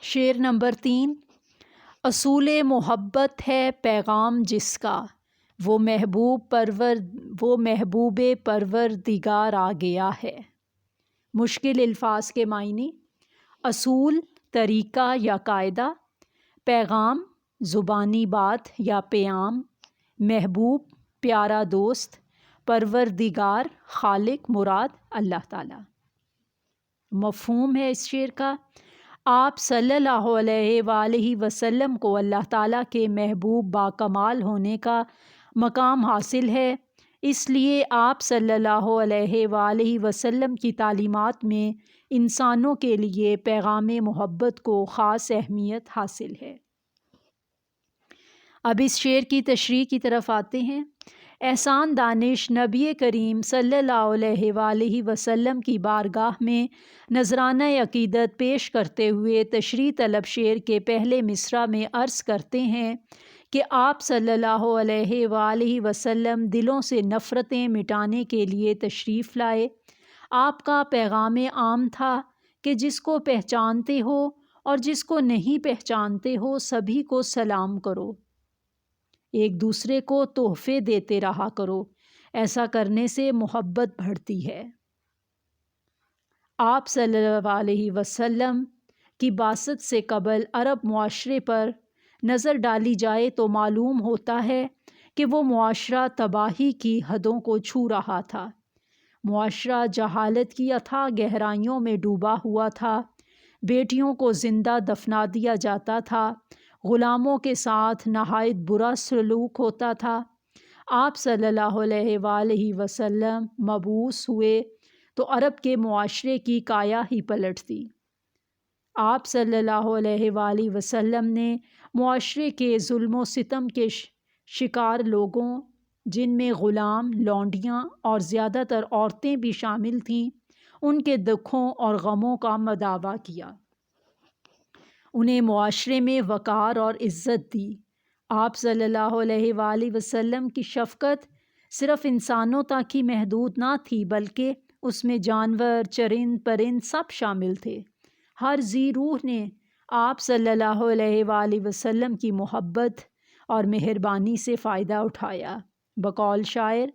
شعر نمبر 3۔ اصول محبت ہے پیغام جس کا، وہ محبوب پروردگار آ گیا ہے۔ مشکل الفاظ کے معنی: اصول طریقہ یا قاعدہ، پیغام زبانی بات یا پیام، محبوب پیارا دوست، پروردگار خالق، مراد اللہ تعالی۔ مفہوم ہے اس شعر کا: آپ صلی اللہ علیہ وآلہ وسلم کو اللہ تعالیٰ کے محبوب باکمال ہونے کا مقام حاصل ہے، اس لیے آپ صلی اللہ علیہ وآلہ وسلم کی تعلیمات میں انسانوں کے لیے پیغام محبت کو خاص اہمیت حاصل ہے۔ اب اس شعر کی تشریح کی طرف آتے ہیں۔ احسان دانش نبی کریم صلی اللہ علیہ وآلہ وسلم کی بارگاہ میں نذرانہ عقیدت پیش کرتے ہوئے تشریح طلب شعر کے پہلے مصرع میں عرض کرتے ہیں کہ آپ صلی اللہ علیہ وآلہ وسلم دلوں سے نفرتیں مٹانے کے لیے تشریف لائے۔ آپ کا پیغام عام تھا کہ جس کو پہچانتے ہو اور جس کو نہیں پہچانتے ہو سبھی کو سلام کرو، ایک دوسرے کو تحفے دیتے رہا کرو، ایسا کرنے سے محبت بڑھتی ہے۔ آپ صلی اللہ علیہ وسلم کی بعثت سے قبل عرب معاشرے پر نظر ڈالی جائے تو معلوم ہوتا ہے کہ وہ معاشرہ تباہی کی حدوں کو چھو رہا تھا۔ معاشرہ جہالت کی اتھاہ گہرائیوں میں ڈوبا ہوا تھا، بیٹیوں کو زندہ دفنا دیا جاتا تھا، غلاموں کے ساتھ نہایت برا سلوک ہوتا تھا۔ آپ صلی اللہ علیہ وآلہ وسلم مبعوث ہوئے تو عرب کے معاشرے کی کایا ہی پلٹ دی۔ آپ صلی اللہ علیہ وآلہ وسلم نے معاشرے کے ظلم و ستم کے شکار لوگوں، جن میں غلام، لونڈیاں اور زیادہ تر عورتیں بھی شامل تھیں، ان کے دکھوں اور غموں کا مداوا کیا، انہیں معاشرے میں وقار اور عزت دی۔ آپ صلی اللہ علیہ وآلہ وسلم کی شفقت صرف انسانوں تک ہی محدود نہ تھی، بلکہ اس میں جانور، چرند پرند سب شامل تھے۔ ہر ذی روح نے آپ صلی اللہ علیہ وآلہ وسلم کی محبت اور مہربانی سے فائدہ اٹھایا۔ بقول شاعر: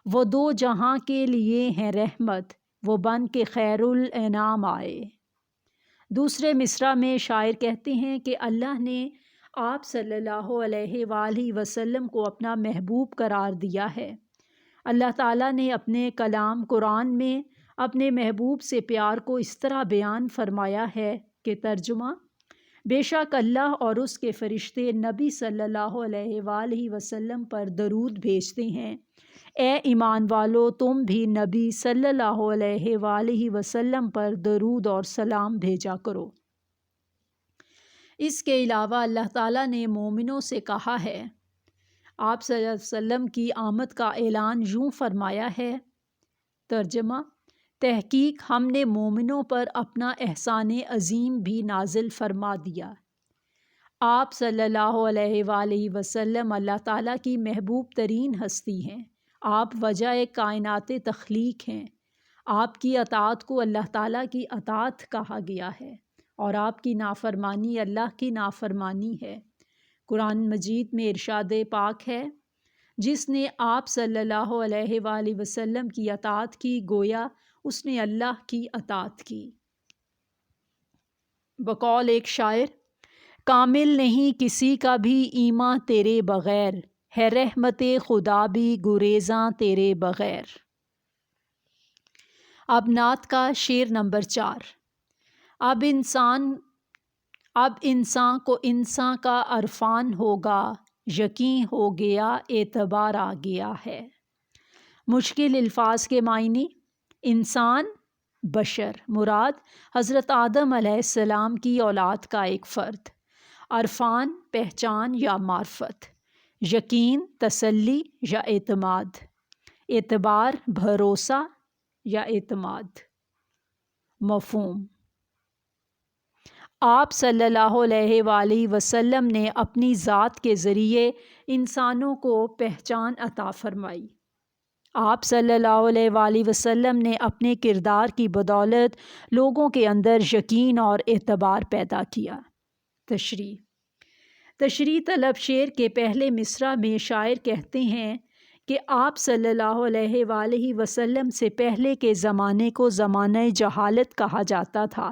وہ دو جہاں کے لیے ہیں رحمت، وہ بن کے خیر الانام آئے۔ دوسرے مصرع میں شاعر کہتے ہیں کہ اللہ نے آپ صلی اللہ علیہ وآلہ وسلم کو اپنا محبوب قرار دیا ہے۔ اللہ تعالیٰ نے اپنے کلام قرآن میں اپنے محبوب سے پیار کو اس طرح بیان فرمایا ہے کہ ترجمہ: بے شک اللہ اور اس کے فرشتے نبی صلی اللہ علیہ وآلہ وسلم پر درود بھیجتے ہیں۔ اے ایمان والو، تم بھی نبی صلی اللہ علیہ وآلہ وسلم پر درود اور سلام بھیجا کرو۔ اس کے علاوہ اللہ تعالیٰ نے مومنوں سے کہا ہے۔ آپ صلی اللہ علیہ وسلم کی آمد کا اعلان یوں فرمایا ہے، ترجمہ: تحقیق ہم نے مومنوں پر اپنا احسان عظیم بھی نازل فرما دیا۔ آپ صلی اللہ علیہ وآلہ وسلم اللہ تعالیٰ کی محبوب ترین ہستی ہیں۔ آپ وجہ کائنات تخلیق ہیں۔ آپ کی اطاعت کو اللہ تعالیٰ کی اطاعت کہا گیا ہے اور آپ کی نافرمانی اللہ کی نافرمانی ہے۔ قرآن مجید میں ارشاد پاک ہے، جس نے آپ صلی اللہ علیہ وآلہ وسلم کی اطاعت کی گویا اس نے اللہ کی اطاعت کی۔ بقول ایک شاعر: کامل نہیں کسی کا بھی ایمان تیرے بغیر، ہے رحمت خدا بھی گریزاں تیرے بغیر۔ اب نعت کا شعر نمبر 4۔ اب انسان کو انسان کا عرفان ہوگا، یقین ہو گیا اعتبار آ گیا ہے۔ مشکل الفاظ کے معنی: انسان، بشر، مراد حضرت آدم علیہ السلام کی اولاد کا ایک فرد۔ عرفان، پہچان یا معرفت۔ یقین، تسلی یا اعتماد۔ اعتبار، بھروسہ یا اعتماد۔ مفہوم: آپ صلی اللہ علیہ وآلہ وسلم نے اپنی ذات کے ذریعے انسانوں کو پہچان عطا فرمائی۔ آپ صلی اللہ علیہ وآلہ وسلم نے اپنے کردار کی بدولت لوگوں کے اندر یقین اور اعتبار پیدا کیا۔ تشریح طلب شعر کے پہلے مصرع میں شاعر کہتے ہیں کہ آپ صلی اللہ علیہ وآلہ وسلم سے پہلے کے زمانے کو زمانہ جہالت کہا جاتا تھا۔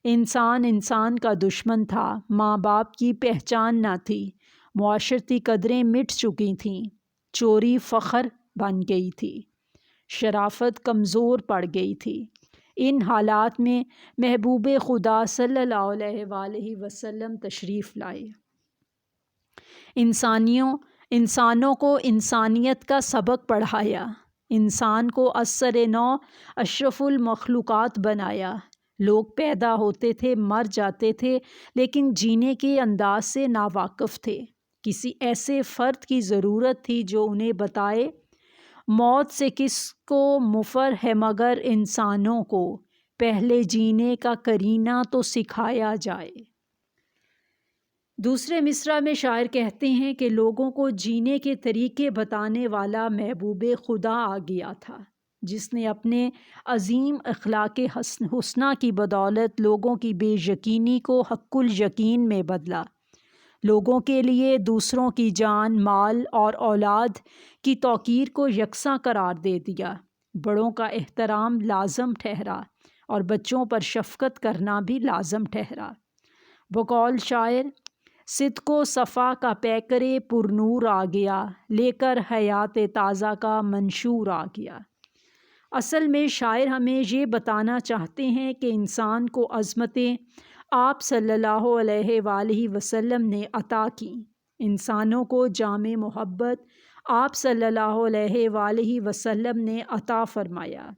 انسان کا دشمن تھا، ماں باپ کی پہچان نہ تھی، معاشرتی قدریں مٹ چکی تھیں، چوری فخر بن گئی تھی، شرافت کمزور پڑ گئی تھی۔ ان حالات میں محبوب خدا صلی اللہ علیہ وآلہ وسلم تشریف لائے۔ انسانوں کو انسانیت کا سبق پڑھایا، انسان کو اثر نو اشرف المخلوقات بنایا۔ لوگ پیدا ہوتے تھے، مر جاتے تھے، لیکن جینے کے انداز سے ناواقف تھے۔ کسی ایسے فرد کی ضرورت تھی جو انہیں بتائے موت سے کس کو مفر ہے مگر انسانوں کو، پہلے جینے کا کرینہ تو سکھایا جائے۔ دوسرے مصرع میں شاعر کہتے ہیں کہ لوگوں کو جینے کے طریقے بتانے والا محبوب خدا آ گیا تھا، جس نے اپنے عظیم اخلاق حسنہ کی بدولت لوگوں کی بے یقینی کو حق الیقین میں بدلا، لوگوں کے لیے دوسروں کی جان، مال اور اولاد کی توقیر کو یکساں قرار دے دیا، بڑوں کا احترام لازم ٹھہرا اور بچوں پر شفقت کرنا بھی لازم ٹھہرا۔ بقول شاعر، صدق و صفا کا پیکرے پر نور آ گیا، لے کر حیات تازہ کا منشور آ گیا۔ اصل میں شاعر ہمیں یہ بتانا چاہتے ہیں کہ انسان کو عظمتیں آپ صلی اللہ علیہ وآلہ وسلم نے عطا کیں، انسانوں کو جامع محبت آپ صلی اللہ علیہ وآلہ وسلم نے عطا فرمایا،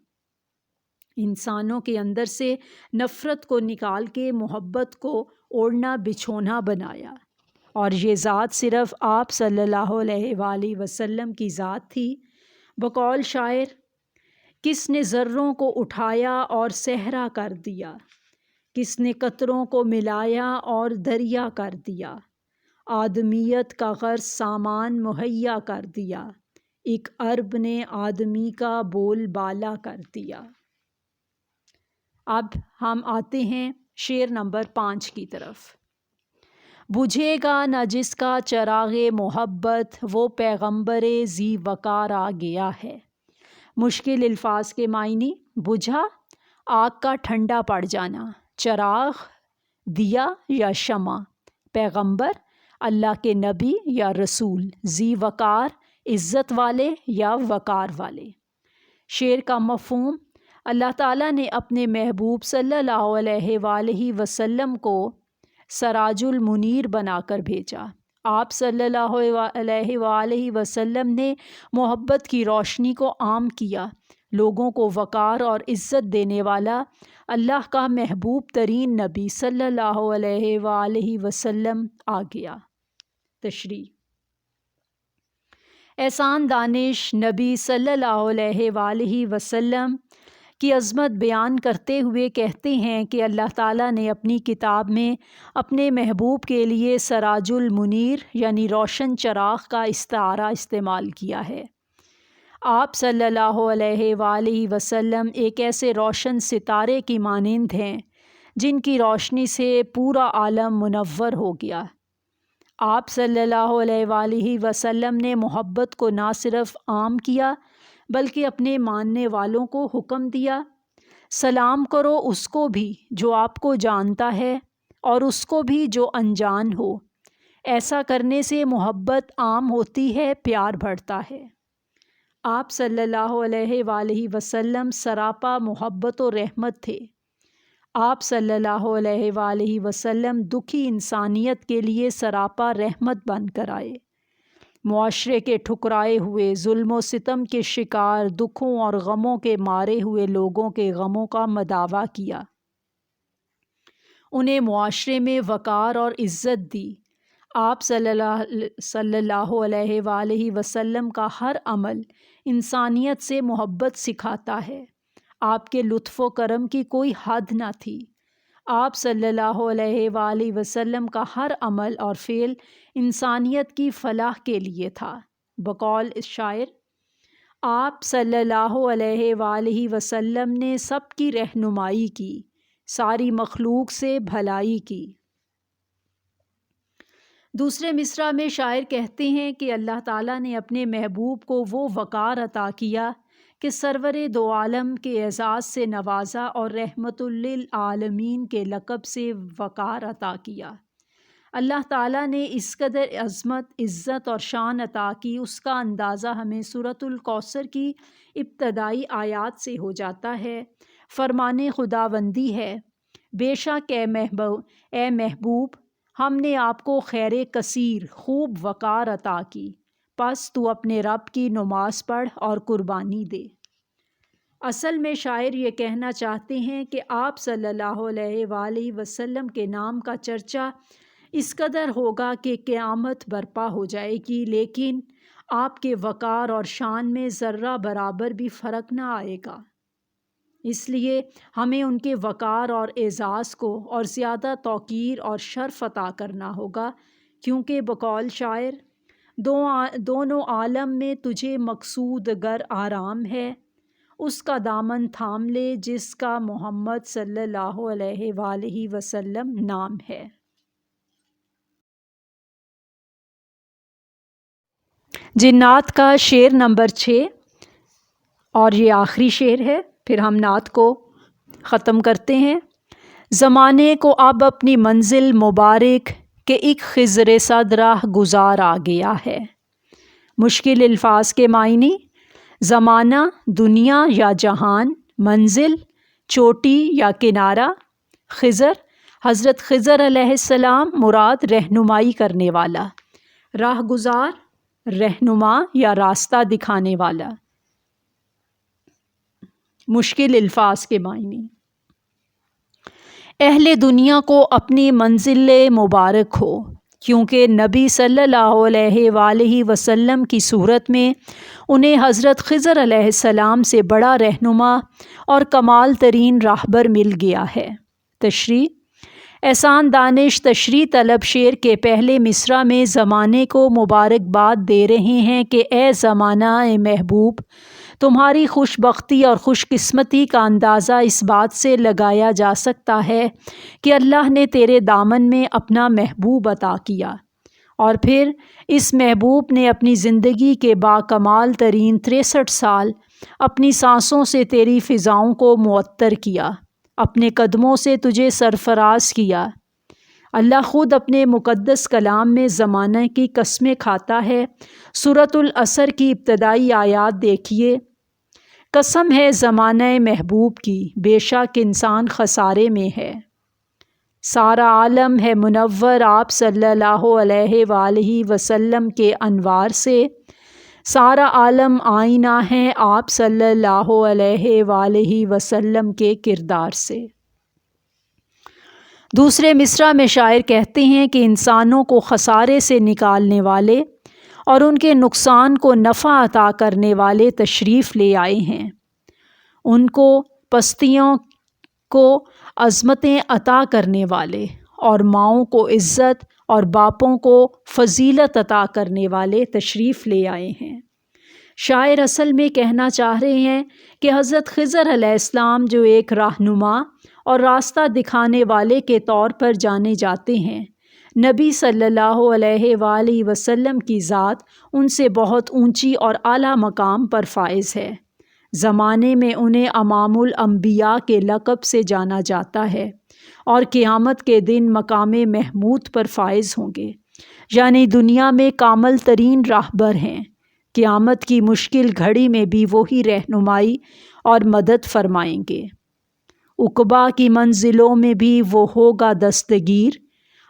انسانوں کے اندر سے نفرت کو نکال کے محبت کو اوڑھنا بچھونا بنایا، اور یہ ذات صرف آپ صلی اللہ علیہ وآلہ وسلم کی ذات تھی۔ بقول شاعر، کس نے ذروں کو اٹھایا اور صحرا کر دیا، کس نے قطروں کو ملایا اور دریا کر دیا، آدمیت کا غرض سامان مہیا کر دیا، ایک عرب نے آدمی کا بول بالا کر دیا۔ اب ہم آتے ہیں شعر نمبر 5 کی طرف۔ بجھے گا نہ جس کا چراغ محبت، وہ پیغمبر ذی وقار آ گیا ہے۔ مشکل الفاظ کے معنی: بجھا، آگ کا ٹھنڈا پڑ جانا، چراغ، دیا یا شمع، پیغمبر، اللہ کے نبی یا رسول، ذی وقار، عزت والے یا وقار والے۔ شعر کا مفہوم: اللہ تعالیٰ نے اپنے محبوب صلی اللہ علیہ وآلہ وسلم کو سراج المنیر بنا کر بھیجا۔ آپ صلی اللہ علیہ وآلہ وسلم نے محبت کی روشنی کو عام کیا، لوگوں کو وقار اور عزت دینے والا اللہ کا محبوب ترین نبی صلی اللہ علیہ وآلہ وسلم آ گیا۔ تشریح: احسان دانش نبی صلی اللہ علیہ وآلہ وسلم کی عظمت بیان کرتے ہوئے کہتے ہیں کہ اللہ تعالیٰ نے اپنی کتاب میں اپنے محبوب کے لیے سراج المنیر یعنی روشن چراغ کا استعارہ استعمال کیا ہے۔ آپ صلی اللہ علیہ وآلہ وسلم ایک ایسے روشن ستارے کی مانند ہیں جن کی روشنی سے پورا عالم منور ہو گیا۔ آپ صلی اللہ علیہ وآلہ وسلم نے محبت کو نہ صرف عام کیا بلکہ اپنے ماننے والوں کو حکم دیا، سلام کرو اس کو بھی جو آپ کو جانتا ہے اور اس کو بھی جو انجان ہو، ایسا کرنے سے محبت عام ہوتی ہے، پیار بڑھتا ہے۔ آپ صلی اللہ علیہ وآلہ وسلم سراپا محبت و رحمت تھے۔ آپ صلی اللہ علیہ وآلہ وسلم دکھی انسانیت کے لیے سراپا رحمت بن کر آئے، معاشرے کے ٹھکرائے ہوئے، ظلم و ستم کے شکار، دکھوں اور غموں کے مارے ہوئے لوگوں کے غموں کا مداوا کیا، انہیں معاشرے میں وقار اور عزت دی۔ آپ صلی اللہ علیہ وآلہ وسلم کا ہر عمل انسانیت سے محبت سکھاتا ہے۔ آپ کے لطف و کرم کی کوئی حد نہ تھی۔ آپ صلی اللہ علیہ وآلہ وسلم کا ہر عمل اور فعل انسانیت کی فلاح کے لیے تھا۔ بقول شاعر، آپ صلی اللہ علیہ وآلہ وسلم نے سب کی رہنمائی کی، ساری مخلوق سے بھلائی کی۔ دوسرے مصرع میں شاعر کہتے ہیں کہ اللہ تعالیٰ نے اپنے محبوب کو وہ وقار عطا کیا کہ سرور دو عالم کے اعزاز سے نوازا اور رحمت للعالمین کے لقب سے وقار عطا کیا۔ اللہ تعالیٰ نے اس قدر عظمت، عزت اور شان عطا کی، اس کا اندازہ ہمیں سورۃ الکوثر کی ابتدائی آیات سے ہو جاتا ہے۔ فرمان خداوندی ہے، بے شک اے محبوب ہم نے آپ کو خیر کثیر، خوب وقار عطا کی، پس تو اپنے رب کی نماز پڑھ اور قربانی دے۔ اصل میں شاعر یہ کہنا چاہتے ہیں کہ آپ صلی اللہ علیہ وآلہ وسلم کے نام کا چرچا اس قدر ہوگا کہ قیامت برپا ہو جائے گی، لیکن آپ کے وقار اور شان میں ذرہ برابر بھی فرق نہ آئے گا۔ اس لیے ہمیں ان کے وقار اور اعزاز کو اور زیادہ توقیر اور شرف عطا کرنا ہوگا، کیونکہ بقول شاعر دونوں عالم میں تجھے مقصود گر آرام ہے، اس کا دامن تھام لے جس کا محمد صلی اللہ علیہ وآلہ وسلم نام ہے۔ جنات کا شعر نمبر 6 اور یہ آخری شعر ہے، پھر ہم نعت کو ختم کرتے ہیں۔ زمانے کو اب اپنی منزل مبارک کہ ایک خضر صد راہ گزار آ گیا ہے۔ مشکل الفاظ کے معنی: زمانہ دنیا یا جہان، منزل چوٹی یا کنارہ، خضر حضرت خضر علیہ السلام مراد رہنمائی کرنے والا، راہ گزار رہنما یا راستہ دکھانے والا۔ مشکل الفاظ کے معنی: اہل دنیا کو اپنی منزل مبارک ہو، کیونکہ نبی صلی اللہ علیہ وآلہ وسلم کی صورت میں انہیں حضرت خضر علیہ السلام سے بڑا رہنما اور کمال ترین راہبر مل گیا ہے۔ تشریح: احسان دانش تشریح طلب شعر کے پہلے مصرع میں زمانے کو مبارکباد دے رہے ہیں کہ اے زمانہ محبوب، تمہاری خوش بختی اور خوش قسمتی کا اندازہ اس بات سے لگایا جا سکتا ہے کہ اللہ نے تیرے دامن میں اپنا محبوب عطا کیا، اور پھر اس محبوب نے اپنی زندگی کے باکمال ترین 63 سال اپنی سانسوں سے تیری فضاؤں کو معطر کیا، اپنے قدموں سے تجھے سرفراز کیا۔ اللہ خود اپنے مقدس کلام میں زمانہ کی قسمیں کھاتا ہے۔ سورۃ العصر کی ابتدائی آیات دیکھیے: قسم ہے زمانہ محبوب کی، بے شک انسان خسارے میں ہے۔ سارا عالم ہے منور آپ صلی اللہ علیہ وآلہ وسلم کے انوار سے، سارا عالم آئینہ ہے آپ صلی اللہ علیہ وآلہ وسلم کے کردار سے۔ دوسرے مصرع میں شاعر کہتے ہیں کہ انسانوں کو خسارے سے نکالنے والے اور ان کے نقصان کو نفع عطا کرنے والے تشریف لے آئے ہیں، ان کو پستیوں کو عظمتیں عطا کرنے والے اور ماؤں کو عزت اور باپوں کو فضیلت عطا کرنے والے تشریف لے آئے ہیں۔ شاعر اصل میں کہنا چاہ رہے ہیں کہ حضرت خضر علیہ السلام جو ایک رہنما اور راستہ دکھانے والے کے طور پر جانے جاتے ہیں، نبی صلی اللہ علیہ وآلہ وسلم کی ذات ان سے بہت اونچی اور اعلیٰ مقام پر فائز ہے۔ زمانے میں انہیں امام الانبیاء کے لقب سے جانا جاتا ہے اور قیامت کے دن مقام محمود پر فائز ہوں گے، یعنی دنیا میں کامل ترین راہبر ہیں۔ قیامت کی مشکل گھڑی میں بھی وہی رہنمائی اور مدد فرمائیں گے۔ عقبیٰ کی منزلوں میں بھی وہ ہوگا دستگیر،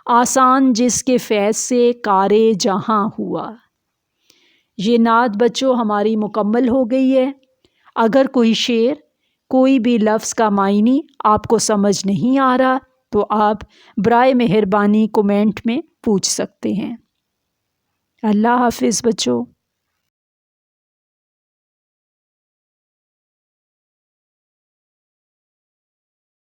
آسان جس کے فیض سے کار جہاں ہوا۔ یہ نعت بچوں ہماری مکمل ہو گئی ہے۔ اگر کوئی شعر، کوئی بھی لفظ کا معنی آپ کو سمجھ نہیں آ رہا تو آپ برائے مہربانی کومنٹ میں پوچھ سکتے ہیں۔ اللہ حافظ بچوں۔